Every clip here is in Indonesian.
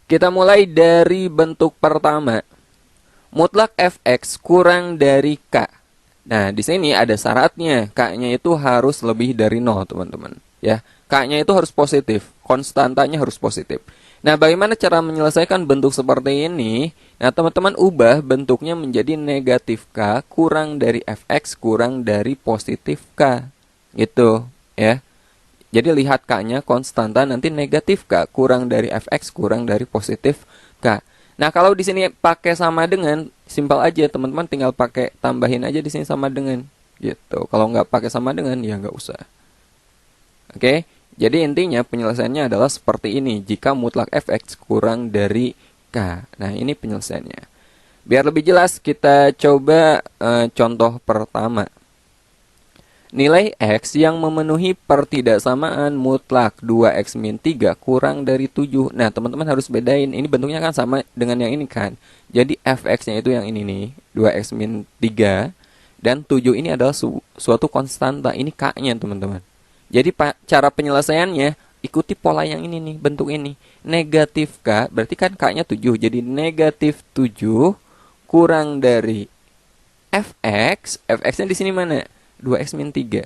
Kita mulai dari bentuk pertama. Mutlak fx kurang dari k. Nah, di sini ada syaratnya. K-nya itu harus lebih dari 0, teman-teman. Ya, K-nya itu harus positif. Konstantanya harus positif. Nah, bagaimana cara menyelesaikan bentuk seperti ini? Nah, teman-teman ubah bentuknya menjadi negatif K kurang dari fx kurang dari positif K. Gitu, ya. Jadi lihat K-nya konstanta, nanti negatif K kurang dari fx kurang dari positif K. Nah, kalau di sini pakai sama dengan, simpel aja teman-teman, tinggal pakai tambahin aja di sini sama dengan gitu. Kalau nggak pakai sama dengan ya nggak usah. Oke, jadi intinya penyelesaiannya adalah seperti ini. Jika mutlak fx kurang dari k. Nah, ini penyelesaiannya. Biar lebih jelas, kita coba contoh pertama. Nilai x yang memenuhi pertidaksamaan mutlak 2x min 3 kurang dari 7. Nah, teman-teman harus bedain. Ini bentuknya kan sama dengan yang ini kan. Jadi fx-nya itu yang ini nih, 2x min 3. Dan 7 ini adalah suatu konstanta. Ini k-nya, teman-teman. Jadi cara penyelesaiannya, ikuti pola yang ini nih, bentuk ini. Negatif k, berarti kan k-nya 7. Jadi negatif 7 kurang dari fx. Fx-nya di sini mana? 2x min 3.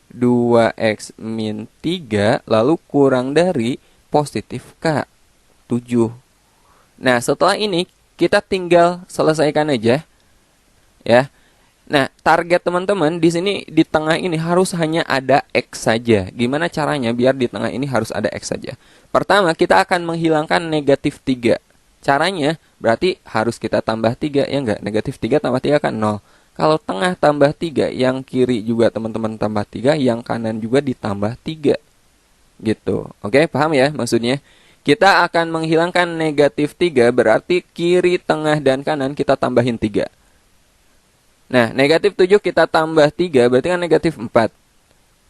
2x min 3 lalu kurang dari positif k 7. Nah, setelah ini kita tinggal selesaikan aja ya. Nah, target teman-teman di sini di tengah ini harus hanya ada x saja. Gimana caranya biar di tengah ini harus ada x saja? Pertama, kita akan menghilangkan negatif 3. Caranya berarti harus kita tambah 3, ya enggak? Negatif 3 tambah 3 kan 0. Kalau tengah tambah 3, yang kiri juga teman-teman tambah 3, yang kanan juga ditambah 3. Gitu. Oke, paham ya maksudnya? Kita akan menghilangkan negatif 3, berarti kiri, tengah, dan kanan kita tambahin 3. Nah, negatif 7 kita tambah 3, berarti kan negatif 4.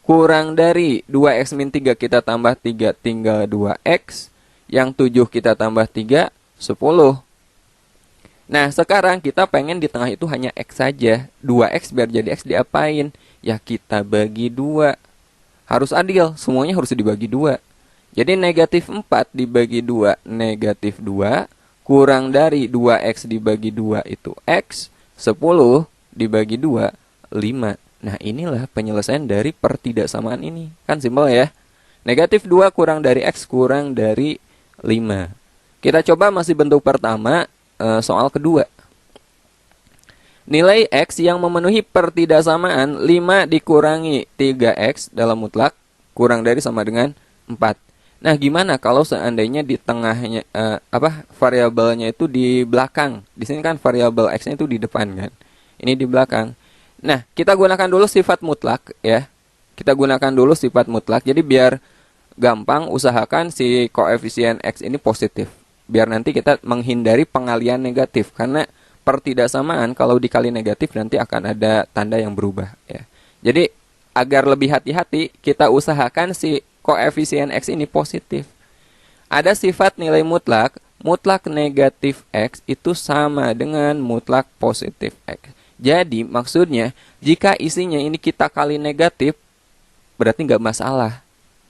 Kurang dari 2x min 3 kita tambah 3, tinggal 2x. Yang 7 kita tambah 3, 10. Nah, sekarang kita pengen di tengah itu hanya x saja. 2x biar jadi x diapain? Ya kita bagi 2. Harus adil, semuanya harus dibagi 2. Jadi negatif 4 dibagi 2, negatif 2. Kurang dari 2x dibagi 2 itu x. 10 dibagi 2, 5. Nah, inilah penyelesaian dari pertidaksamaan ini. Kan simpel ya. Negatif 2 kurang dari x kurang dari 5. Kita coba masih bentuk pertama. Soal kedua. Nilai x yang memenuhi pertidaksamaan 5 dikurangi 3x dalam mutlak kurang dari sama dengan 4. Nah, gimana kalau seandainya di tengahnya variabelnya itu di belakang? Di sini kan variabel x-nya itu di depan kan. Ini di belakang. Nah, kita gunakan dulu sifat mutlak ya. Kita gunakan dulu sifat mutlak. Jadi biar gampang, usahakan si koefisien x ini positif. Biar nanti kita menghindari pengalian negatif. Karena pertidaksamaan kalau dikali negatif nanti akan ada tanda yang berubah ya. Jadi agar lebih hati-hati, kita usahakan si koefisien x ini positif. Ada sifat nilai mutlak, mutlak negatif x itu sama dengan mutlak positif x. Jadi maksudnya jika isinya ini kita kali negatif, berarti nggak masalah.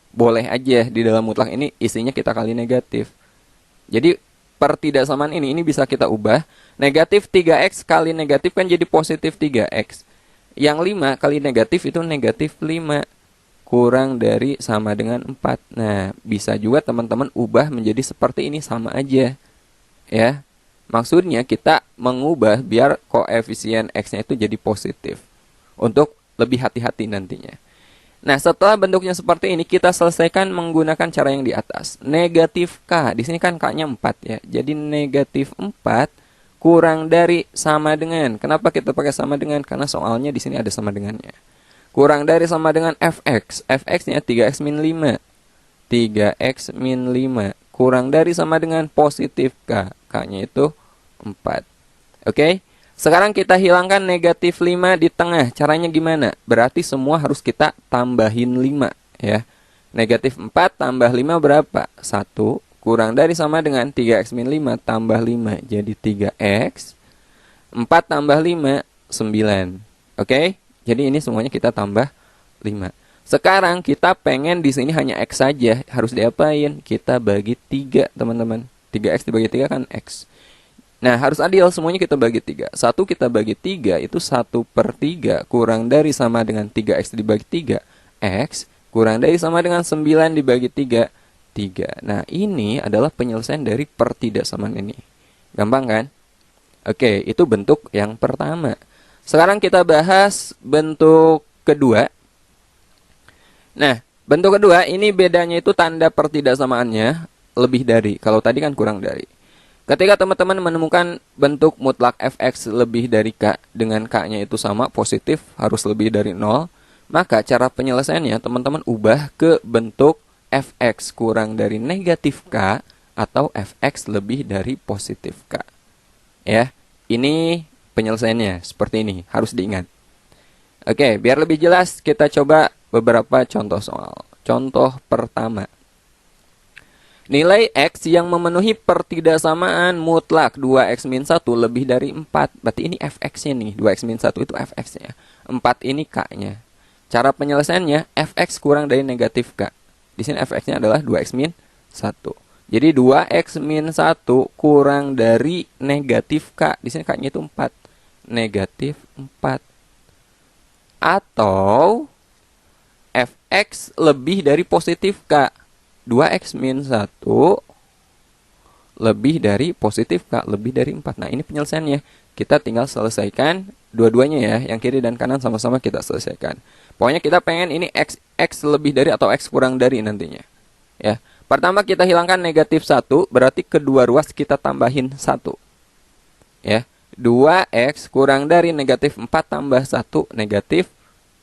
Boleh aja di dalam mutlak ini isinya kita kali negatif. Jadi pertidaksamaan ini bisa kita ubah. Negatif 3x kali negatif kan jadi positif 3x. Yang 5 kali negatif itu negatif 5. Kurang dari sama dengan 4. Nah, bisa juga teman-teman ubah menjadi seperti ini, sama aja. Ya. Maksudnya kita mengubah biar koefisien x-nya itu jadi positif. Untuk lebih hati-hati nantinya. Nah, setelah bentuknya seperti ini, kita selesaikan menggunakan cara yang di atas. Negatif K, di sini kan K-nya 4 ya. Jadi negatif 4 kurang dari sama dengan. Kenapa kita pakai sama dengan? Karena soalnya di sini ada sama dengannya. Kurang dari sama dengan fx. Fx-nya 3x min 5. 3x min 5. Kurang dari sama dengan positif K. K-nya itu 4. Oke? Sekarang kita hilangkan negatif 5 di tengah. Caranya gimana? Berarti semua harus kita tambahin 5 ya. Negatif 4 tambah 5 berapa? 1. Kurang dari sama dengan 3x min 5 tambah 5. Jadi 3x. 4 tambah 5, 9. Oke? Jadi ini semuanya kita tambah 5. Sekarang kita pengen di sini hanya x saja. Harus diapain? Kita bagi 3, teman-teman. 3x dibagi 3 kan x. Nah, harus adil, semuanya kita bagi 3. 1 kita bagi 3 itu 1/3 kurang dari sama dengan 3x dibagi 3. X kurang dari sama dengan 9 dibagi 3. 3. Nah, ini adalah penyelesaian dari pertidaksamaan ini. Gampang kan? Oke, itu bentuk yang pertama. Sekarang kita bahas bentuk kedua. Nah, bentuk kedua ini bedanya itu tanda pertidaksamaannya lebih dari. Kalau tadi kan kurang dari. Ketika teman-teman menemukan bentuk mutlak fx lebih dari k dengan k-nya itu sama, positif, harus lebih dari 0, maka cara penyelesaiannya teman-teman ubah ke bentuk fx kurang dari negatif k atau fx lebih dari positif k. Ya, ini penyelesaiannya seperti ini, harus diingat. Oke, biar lebih jelas kita coba beberapa contoh soal. Contoh pertama. Nilai X yang memenuhi pertidaksamaan mutlak 2X min 1 lebih dari 4. Berarti ini fx-nya nih. 2X min 1 itu fx-nya. 4 ini k-nya. Cara penyelesaiannya fx kurang dari negatif k. Di sini fx-nya adalah 2X min 1. Jadi 2X min 1 kurang dari negatif k. Di sini k-nya itu 4. Negatif 4. Atau fx lebih dari positif k. 2x min 1 lebih dari positif k, lebih dari 4. Nah, ini penyelesaiannya. Kita tinggal selesaikan dua-duanya ya. Yang kiri dan kanan sama-sama kita selesaikan. Pokoknya kita pengen ini x lebih dari atau x kurang dari nantinya. Ya. Pertama kita hilangkan negatif 1, berarti kedua ruas kita tambahin 1. Ya. 2x kurang dari negatif 4 tambah 1, negatif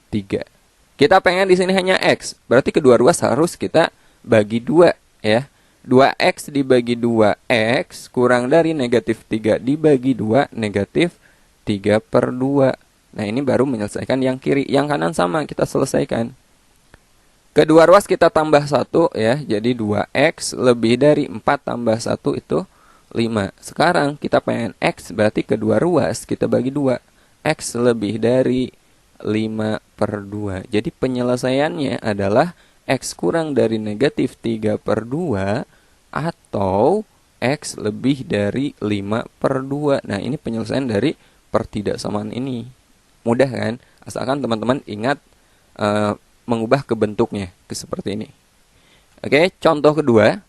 3. Kita pengen di sini hanya x, berarti kedua ruas harus kita bagi 2 ya. 2x dibagi 2x kurang dari negatif 3 dibagi 2 negatif 3/2. Nah, ini baru menyelesaikan yang kiri. Yang kanan sama kita selesaikan. Kedua ruas kita tambah 1 ya. Jadi 2x lebih dari 4 tambah 1 itu 5. Sekarang kita pengen x, berarti kedua ruas kita bagi 2. X lebih dari 5/2. Jadi penyelesaiannya adalah x kurang dari negatif 3/2 atau x lebih dari 5/2. Nah, ini penyelesaian dari pertidaksamaan ini. Mudah kan? Asalkan teman-teman ingat mengubah ke bentuknya ke seperti ini. Oke, contoh kedua.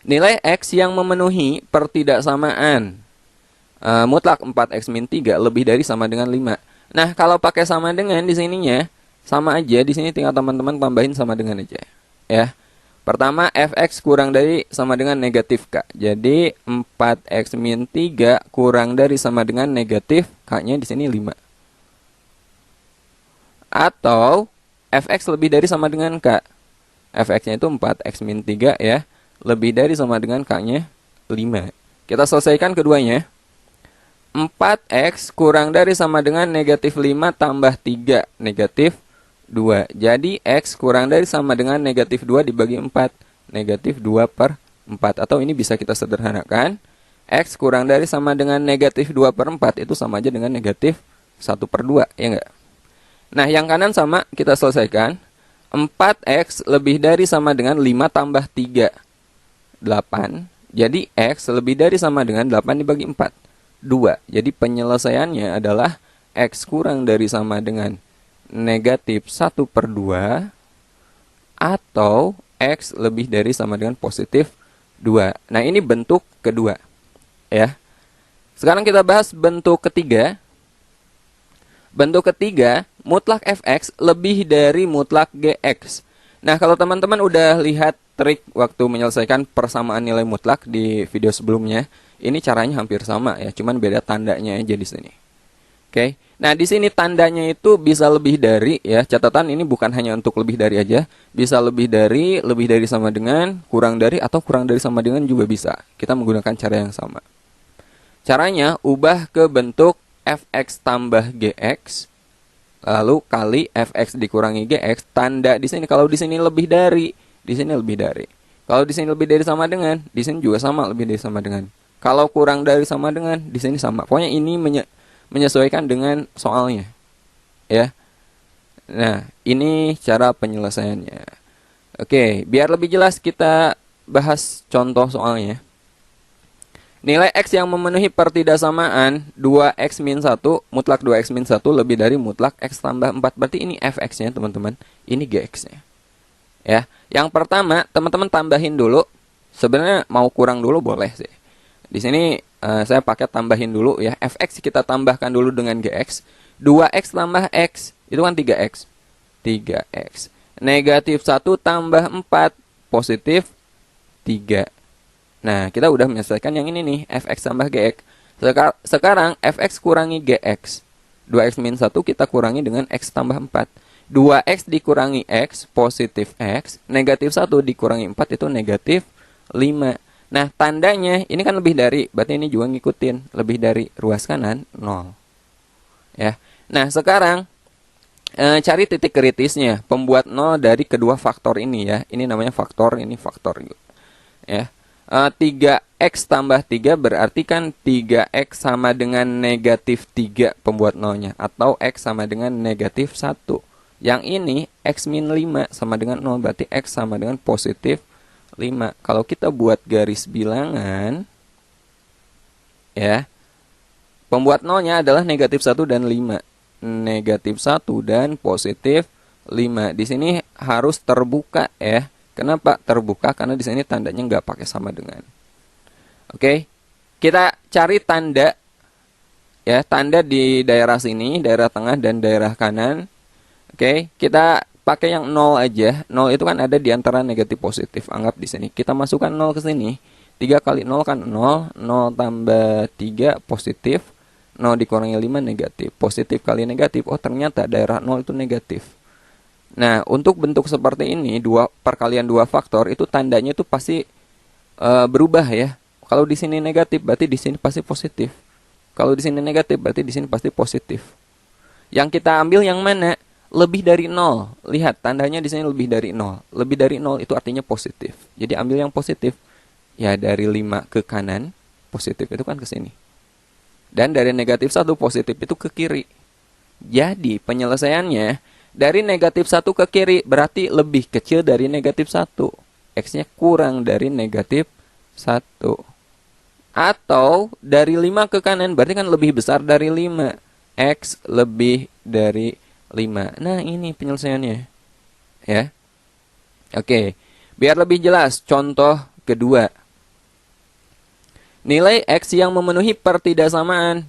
Nilai x yang memenuhi pertidaksamaan mutlak 4x min 3 lebih dari sama dengan 5. Nah, kalau pakai sama dengan di sininya sama aja, di sini tinggal teman-teman tambahin sama dengan aja. Ya. Pertama, fx kurang dari sama dengan negatif k. Jadi 4x min 3 kurang dari sama dengan negatif k-nya di sini 5. Atau fx lebih dari sama dengan k. Fx-nya itu 4x min 3 ya, lebih dari sama dengan k-nya 5. Kita selesaikan keduanya. 4x kurang dari sama dengan negatif 5 tambah 3, negatif 2. Jadi x kurang dari sama dengan negatif 2 dibagi 4. Negatif 2/4. Atau ini bisa kita sederhanakan. X kurang dari sama dengan negatif 2/4 itu sama aja dengan negatif 1/2. Ya enggak? Nah, yang kanan sama kita selesaikan. 4x lebih dari sama dengan 5 tambah 3. 8. Jadi x lebih dari sama dengan 8 dibagi 4. 2. Jadi penyelesaiannya adalah x kurang dari sama dengan negatif 1/2 atau x lebih dari sama dengan positif 2. Nah, ini bentuk kedua ya. Sekarang kita bahas bentuk ketiga. Bentuk ketiga, mutlak fx lebih dari mutlak gx. Nah, kalau teman-teman udah lihat trik waktu menyelesaikan persamaan nilai mutlak di video sebelumnya, ini caranya hampir sama ya, cuman beda tandanya aja di sini. Oke. Nah, di sini tandanya itu bisa lebih dari ya. Catatan ini bukan hanya untuk lebih dari aja, bisa lebih dari sama dengan, kurang dari atau kurang dari sama dengan juga bisa. Kita menggunakan cara yang sama. Caranya ubah ke bentuk fx tambah gx lalu kali fx dikurangi gx. Tanda di sini kalau di sini lebih dari, di sini lebih dari. Kalau di sini lebih dari sama dengan, di sini juga sama lebih dari sama dengan. Kalau kurang dari sama dengan, di sini sama. Pokoknya ini menyesuaikan dengan soalnya ya. Nah, ini cara penyelesaiannya. Oke, biar lebih jelas kita bahas contoh soalnya. Nilai X yang memenuhi pertidaksamaan 2X min 1, mutlak 2X min 1 lebih dari mutlak X tambah 4. Berarti ini Fx-nya teman-teman, ini Gx-nya. Ya, yang pertama teman-teman tambahin dulu. Sebenarnya mau kurang dulu boleh sih. Di sini saya pakai tambahin dulu ya. Fx kita tambahkan dulu dengan Gx. 2X tambah X, itu kan 3X. 3X. Negatif 1 tambah 4, positif 3. Nah, kita udah menyelesaikan yang ini nih, Fx tambah Gx. Sekarang Fx kurangi Gx. 2X min 1 kita kurangi dengan X tambah 4. 2X dikurangi X, positif X. Negatif 1 dikurangi 4 itu negatif 5. Nah, tandanya ini kan lebih dari, berarti ini juga ngikutin. Lebih dari ruas kanan, 0. Ya. Nah, sekarang cari titik kritisnya. Pembuat 0 dari kedua faktor ini ya. Ini namanya faktor, ini faktor. Ya. 3X tambah 3 berarti kan 3X sama dengan negatif 3 pembuat 0-nya. Atau X sama dengan negatif 1. Yang ini X min 5 sama dengan 0, berarti X sama dengan positif 5. Kalau kita buat garis bilangan, ya, pembuat 0-nya adalah negatif 1 dan 5. Negatif 1 dan positif 5. Di sini harus terbuka ya. Kenapa terbuka? Karena di sini tandanya nggak pakai sama dengan. Oke, kita cari tanda, ya, tanda di daerah sini, daerah tengah dan daerah kanan. Oke, kita pakai yang 0 aja. 0 itu kan ada di antara negatif positif. Anggap di sini. Kita masukkan 0 ke sini. 3 kali 0 kan 0. 0 tambah 3 positif. 0 dikurangi 5 negatif. Positif kali negatif. Oh, ternyata daerah 0 itu negatif. Nah, untuk bentuk seperti ini, perkalian 2 faktor, itu tandanya itu pasti berubah ya. Kalau di sini negatif, berarti di sini pasti positif. Kalau di sini negatif, berarti di sini pasti positif. Yang kita ambil yang mana? Lebih dari 0. Lihat, tandanya di sini lebih dari 0. Lebih dari 0 itu artinya positif. Jadi ambil yang positif. Ya, dari 5 ke kanan, positif itu kan ke sini. Dan dari negatif 1 positif itu ke kiri. Jadi, penyelesaiannya dari negatif 1 ke kiri berarti lebih kecil dari negatif 1. X-nya kurang dari negatif 1. Atau dari 5 ke kanan berarti kan lebih besar dari 5. X lebih dari 5. Nah, ini penyelesaiannya. Ya. Oke. Biar lebih jelas, contoh kedua. Nilai X yang memenuhi pertidaksamaan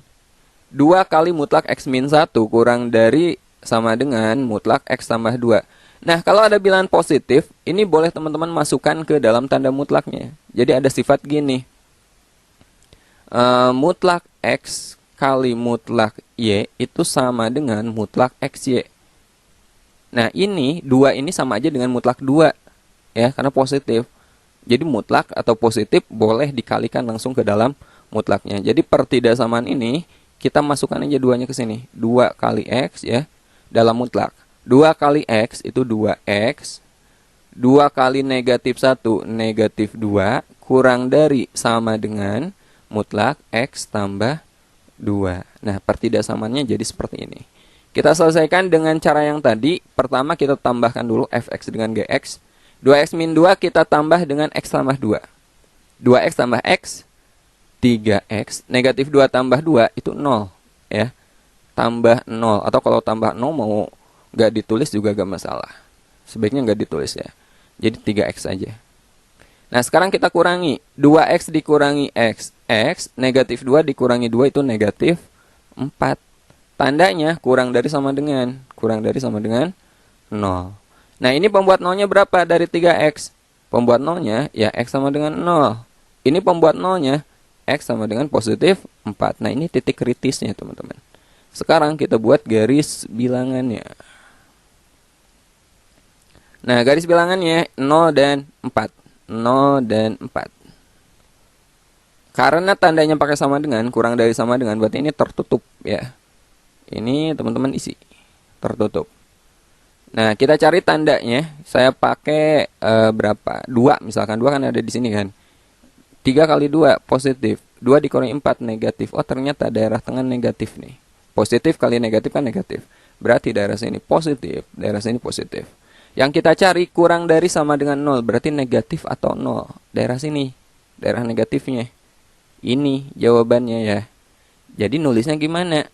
2 kali mutlak X min 1 kurang dari sama dengan mutlak X tambah 2. Nah, kalau ada bilangan positif, ini boleh teman-teman masukkan ke dalam tanda mutlaknya. Jadi ada sifat gini. Mutlak X kali mutlak Y itu sama dengan mutlak XY. Nah, ini 2 ini sama aja dengan mutlak 2. Ya, karena positif. Jadi mutlak atau positif boleh dikalikan langsung ke dalam mutlaknya. Jadi pertidaksamaan ini kita masukkan aja 2-nya ke sini. 2 kali X ya dalam mutlak. 2 kali X itu 2X. 2 kali negatif 1 negatif 2 kurang dari sama dengan mutlak X tambah 2. Nah, pertidaksamaannya jadi seperti ini. Kita selesaikan dengan cara yang tadi. Pertama kita tambahkan dulu Fx dengan Gx. 2x min 2 kita tambah dengan x tambah 2. 2x tambah x, 3x. Negatif 2 tambah 2 itu 0. Ya. Tambah 0. Atau kalau tambah 0 mau nggak ditulis juga nggak masalah. Sebaiknya nggak ditulis ya. Jadi 3x aja. Nah, sekarang kita kurangi. 2x dikurangi x. X, negatif 2 dikurangi 2 itu negatif 4. Tandanya kurang dari sama dengan. Kurang dari sama dengan 0. Nah, ini pembuat 0-nya berapa dari 3x? Pembuat 0-nya, ya x sama dengan 0. Ini pembuat 0-nya, x sama dengan positif 4. Nah, ini titik kritisnya, teman-teman. Sekarang kita buat garis bilangannya. Nah, garis bilangannya 0 dan 4. 0 dan 4. Karena tandanya pakai sama dengan, kurang dari sama dengan, berarti ini tertutup ya. Ini teman-teman isi. Tertutup. Nah, kita cari tandanya. Saya pakai berapa? 2 misalkan. 2 kan ada di sini kan. 3 kali 2 positif. 2 dikurangi 4 negatif. Oh, ternyata daerah tengah negatif nih. Positif kali negatif kan negatif. Berarti daerah sini positif, daerah sini positif. Yang kita cari kurang dari sama dengan 0, berarti negatif atau 0. Daerah sini, daerah negatifnya. Ini jawabannya ya. Jadi nulisnya gimana?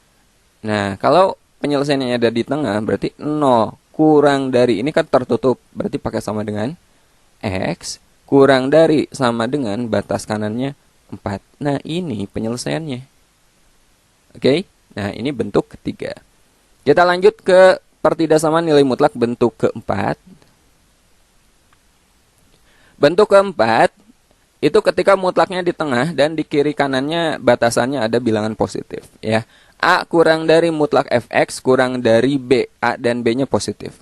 Nah, kalau penyelesaiannya ada di tengah, berarti 0 kurang dari, ini kan tertutup, berarti pakai sama dengan X, kurang dari sama dengan batas kanannya 4. Nah, ini penyelesaiannya. Oke? Nah, ini bentuk ketiga. Kita lanjut ke pertidaksamaan nilai mutlak bentuk keempat. Bentuk keempat itu ketika mutlaknya di tengah dan di kiri kanannya batasannya ada bilangan positif ya. A kurang dari mutlak fx kurang dari b, A dan B-nya positif.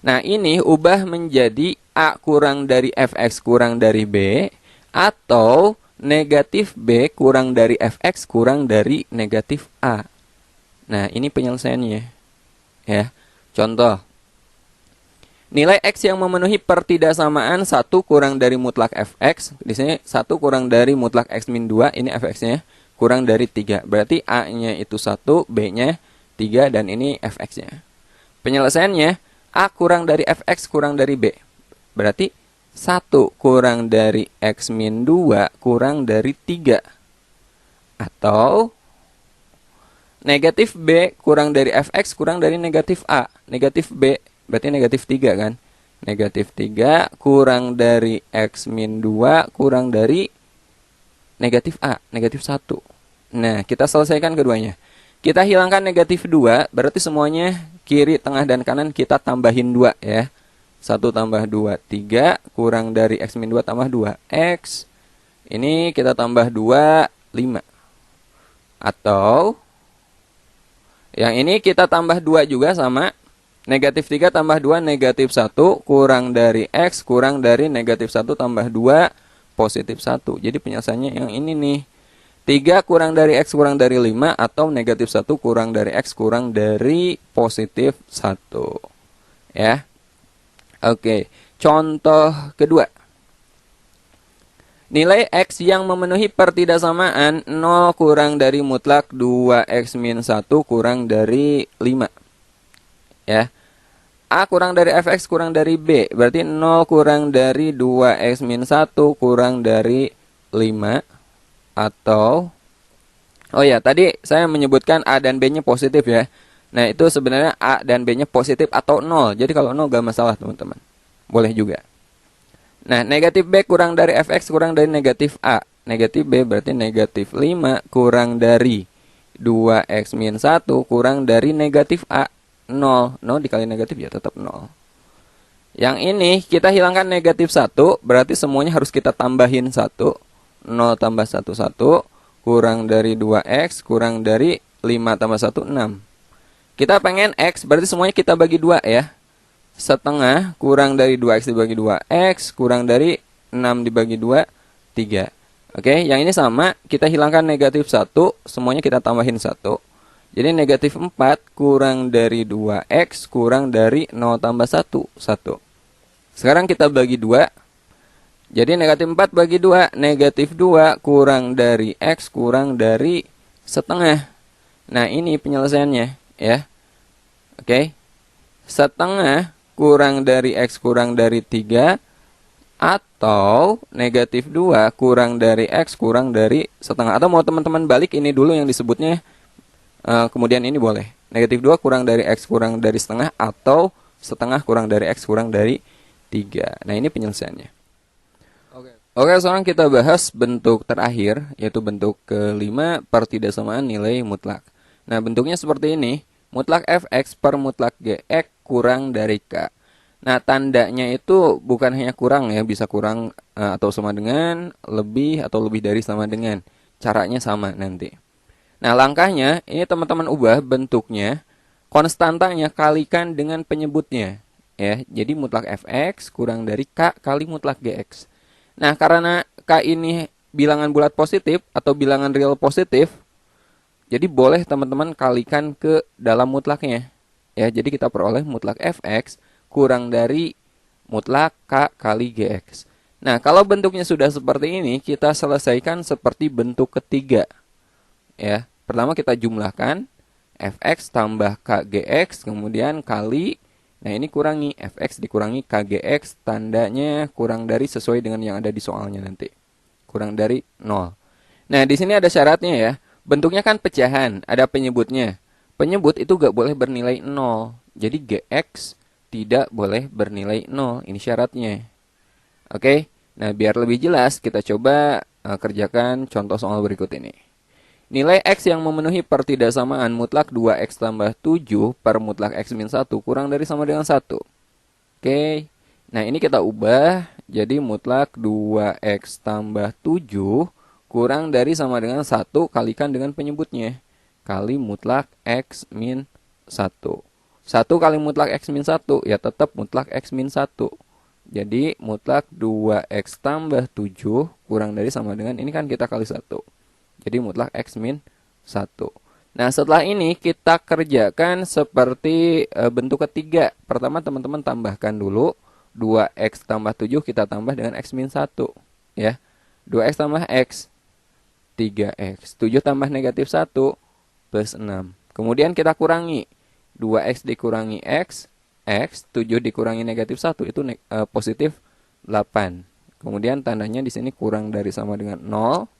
Nah, ini ubah menjadi A kurang dari fx kurang dari b atau negatif b kurang dari fx kurang dari negatif A. Nah, ini penyelesaiannya ya. Contoh, nilai X yang memenuhi pertidaksamaan 1 kurang dari mutlak Fx. Di sini 1 kurang dari mutlak X min 2. Ini Fx-nya kurang dari 3. Berarti A-nya itu 1, B-nya 3, dan ini Fx-nya. Penyelesaiannya, A kurang dari Fx kurang dari B. Berarti 1 kurang dari X min 2 kurang dari 3. Atau negatif B kurang dari Fx kurang dari negatif A. Negatif B berarti negatif 3 kan. Negatif 3 kurang dari X min 2 kurang dari negatif A, negatif 1. Nah, kita selesaikan keduanya. Kita hilangkan negatif 2, berarti semuanya kiri, tengah, dan kanan kita tambahin 2 ya. 1 tambah 2, 3, kurang dari X min 2 tambah 2, X. Ini kita tambah 2, 5. Atau yang ini kita tambah 2 juga sama. Negatif 3 tambah 2, negatif 1, kurang dari X, kurang dari negatif 1 tambah 2, positif 1. Jadi penyelesaiannya yang ini nih. 3 kurang dari X kurang dari 5, atau negatif 1 kurang dari X kurang dari positif 1. Ya. Oke, contoh kedua. Nilai X yang memenuhi pertidaksamaan 0 kurang dari mutlak 2X min 1 kurang dari 5. Ya. A kurang dari Fx kurang dari B. Berarti 0 kurang dari 2X min 1 kurang dari 5. Atau, oh ya, tadi saya menyebutkan A dan B-nya positif ya. Nah, itu sebenarnya A dan B-nya positif atau 0. Jadi kalau 0 gak masalah teman-teman. Boleh juga. Nah, negatif B kurang dari Fx kurang dari negatif A. Negatif B berarti negatif 5 kurang dari 2X min 1 kurang dari negatif A. 0. 0 dikali negatif ya tetap 0. Yang ini kita hilangkan negatif 1. Berarti semuanya harus kita tambahin 1. 0 tambah 1, 1. Kurang dari 2X kurang dari 5 tambah 1, 6. Kita pengen X, berarti semuanya kita bagi 2 ya. Setengah kurang dari 2X dibagi 2X kurang dari 6 dibagi 2, 3. Oke, yang ini sama. Kita hilangkan negatif 1. Semuanya kita tambahin 1. Jadi negatif 4 kurang dari 2X kurang dari 0 tambah 1, 1. Sekarang kita bagi 2. Jadi negatif 4 bagi 2, negatif 2 kurang dari X kurang dari setengah. Nah, ini penyelesaiannya ya. Oke. Setengah kurang dari X kurang dari 3. Atau negatif 2 kurang dari X kurang dari setengah. Atau mau teman-teman balik ini dulu yang disebutnya. Kemudian ini boleh. Negatif 2 kurang dari X kurang dari setengah. Atau setengah kurang dari X kurang dari 3. Nah, ini penyelesaiannya. Oke, sekarang kita bahas bentuk terakhir. Yaitu bentuk kelima, pertidaksamaan nilai mutlak. Nah, bentuknya seperti ini. Mutlak Fx per mutlak Gx kurang dari K. Nah, tandanya itu bukan hanya kurang ya. Bisa kurang atau sama dengan, lebih atau lebih dari sama dengan. Caranya sama nanti. Nah, langkahnya ini teman-teman ubah bentuknya, konstantanya kalikan dengan penyebutnya ya. Jadi mutlak Fx kurang dari K kali mutlak Gx. Nah, karena K ini bilangan bulat positif atau bilangan real positif, jadi boleh teman-teman kalikan ke dalam mutlaknya ya. Jadi kita peroleh mutlak Fx kurang dari mutlak K kali Gx. Nah, kalau bentuknya sudah seperti ini, kita selesaikan seperti bentuk ketiga ya. Pertama kita jumlahkan Fx tambah Kgx kemudian kali Nah, ini kurangi fx dikurangi kgx, tandanya kurang dari sesuai dengan yang ada di soalnya nanti. Kurang dari 0. Nah, di sini ada syaratnya ya. Bentuknya kan pecahan, ada penyebutnya. Penyebut itu gak boleh bernilai 0. Jadi gx tidak boleh bernilai 0. Ini syaratnya. Oke. Nah, biar lebih jelas kita coba kerjakan contoh soal berikut ini. Nilai X yang memenuhi pertidaksamaan mutlak 2X tambah 7 per mutlak X min 1 kurang dari sama dengan 1. Oke. Nah, ini kita ubah jadi mutlak 2X tambah 7 kurang dari sama dengan 1 kalikan dengan penyebutnya. Kali mutlak X min 1. 1 kali mutlak X min 1 ya tetap mutlak X min 1. Jadi mutlak 2X tambah 7 kurang dari sama dengan ini kan kita kali 1. Jadi mutlak X min 1. Nah, setelah ini kita kerjakan seperti bentuk ketiga. Pertama teman-teman tambahkan dulu 2X tambah 7 kita tambah dengan X min 1. Ya. 2X tambah X, 3X. 7 tambah negatif 1 plus 6. Kemudian kita kurangi. 2X dikurangi X, X, 7 dikurangi negatif 1 itu positif 8. Kemudian tandanya di sini kurang dari sama dengan 0.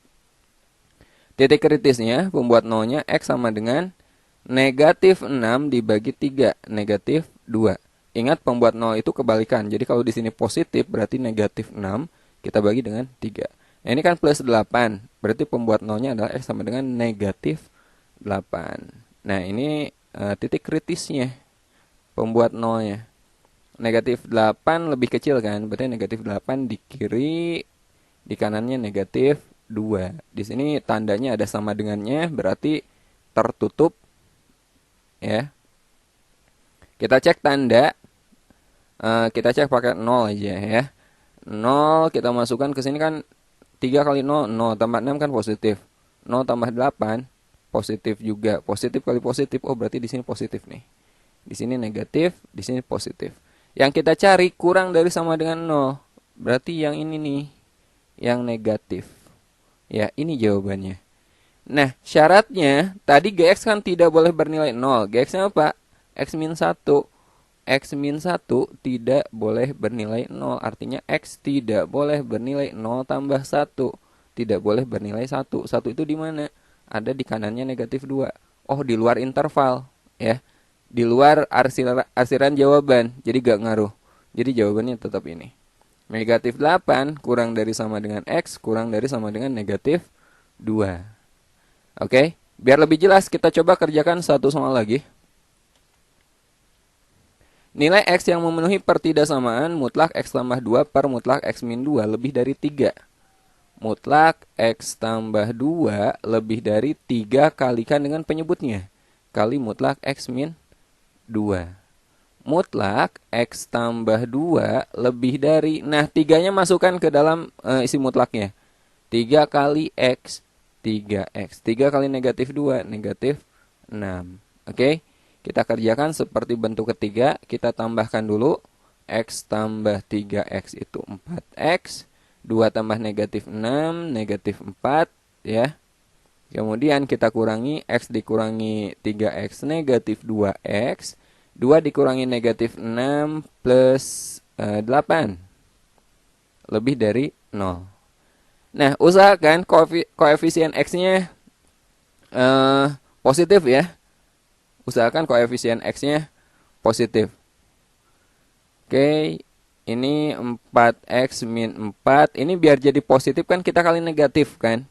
Titik kritisnya, pembuat nolnya X sama dengan negatif 6 dibagi 3, negatif 2. Ingat pembuat 0 itu kebalikan. Jadi kalau di sini positif berarti negatif 6, kita bagi dengan 3. Nah, ini kan plus 8, berarti pembuat nolnya adalah X sama dengan negatif 8. Nah, ini titik kritisnya, pembuat nolnya. Negatif 8 lebih kecil kan, berarti negatif 8 di kiri, di kanannya negatif 2. Di sini tandanya ada sama dengannya, berarti tertutup. Ya. Kita cek tanda. Kita cek pakai 0 aja ya. 0 kita masukkan ke sini kan 3 kali 0, 0 tambah 6 kan positif. 0 tambah 8 positif juga. Positif kali positif. Oh, berarti di sini positif nih. Di sini negatif, di sini positif. Yang kita cari kurang dari sama dengan 0. Berarti yang ini nih, yang negatif. Ya, ini jawabannya. Nah, syaratnya tadi Gx kan tidak boleh bernilai 0. Gx-nya apa? X min 1. X min 1 tidak boleh bernilai 0. Artinya X tidak boleh bernilai 0 tambah 1. Tidak boleh bernilai 1. 1 itu di mana? Ada di kanannya negatif 2. Oh, di luar interval. Ya, di luar arsiran jawaban. Jadi gak ngaruh. Jadi jawabannya tetap ini. Negatif 8 kurang dari sama dengan X kurang dari sama dengan negatif 2. Oke, biar lebih jelas kita coba kerjakan satu soal lagi. Nilai X yang memenuhi pertidaksamaan mutlak X tambah 2 per mutlak X min 2 lebih dari 3. Mutlak X tambah 2 lebih dari 3 kalikan dengan penyebutnya. Kali mutlak X min 2. Mutlak X tambah 2 lebih dari, nah 3-nya masukkan ke dalam isi mutlaknya. 3 kali X, 3X. 3 kali negatif 2, negatif 6. Oke, kita kerjakan seperti bentuk ketiga. Kita tambahkan dulu. X tambah 3X itu 4X. 2 tambah negatif 6, negatif 4. Ya. Kemudian kita kurangi. X dikurangi 3X, negatif 2X. 2 dikurangi negatif 6 plus 8. Lebih dari 0. Nah, usahakan koefisien X-nya positif ya. Usahakan koefisien X-nya positif. Oke, ini 4X min 4. Ini biar jadi positif kan kita kali negatif kan.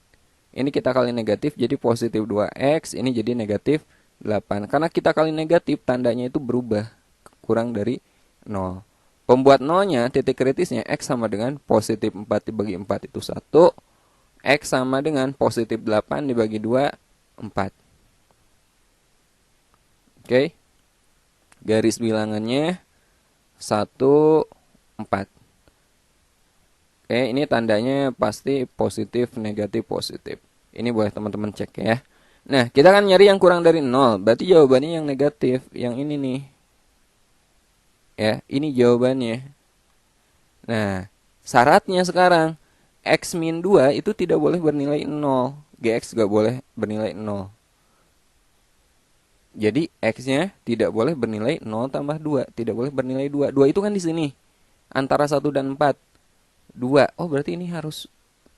Ini kita kali negatif jadi positif 2X. Ini jadi negatif 8. Karena kita kali negatif, tandanya itu berubah. Kurang dari 0. Pembuat nolnya, titik kritisnya, X sama dengan positif 4 dibagi 4 itu 1. X sama dengan positif 8 dibagi 2, 4. Oke. Garis bilangannya 1, 4. Oke, ini tandanya pasti positif, negatif, positif. Ini boleh teman-teman cek ya. Nah, kita kan nyari yang kurang dari 0. Berarti jawabannya yang negatif. Yang ini nih. Ya, ini jawabannya. Nah, syaratnya sekarang. X min 2 itu tidak boleh bernilai 0. Gx gak boleh bernilai 0. Jadi X-nya tidak boleh bernilai 0 tambah 2. Tidak boleh bernilai 2. 2 itu kan di sini. Antara 1 dan 4. 2. Oh, berarti ini harus.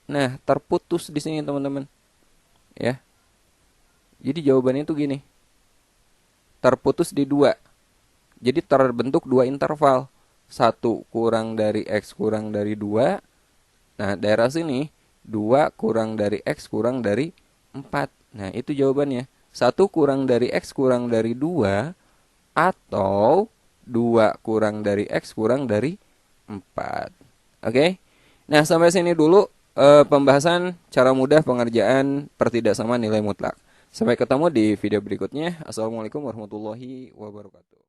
Nah, terputus di sini teman-teman. Ya. Jadi jawabannya itu gini. Terputus di 2. Jadi terbentuk 2 interval. 1 kurang dari X kurang dari 2. Nah, daerah sini 2 kurang dari X kurang dari 4. Nah, itu jawabannya. 1 kurang dari X kurang dari 2 atau 2 kurang dari X kurang dari 4. Oke? Nah, sampai sini dulu pembahasan cara mudah pengerjaan pertidaksamaan nilai mutlak. Sampai ketemu di video berikutnya. Assalamualaikum warahmatullahi wabarakatuh.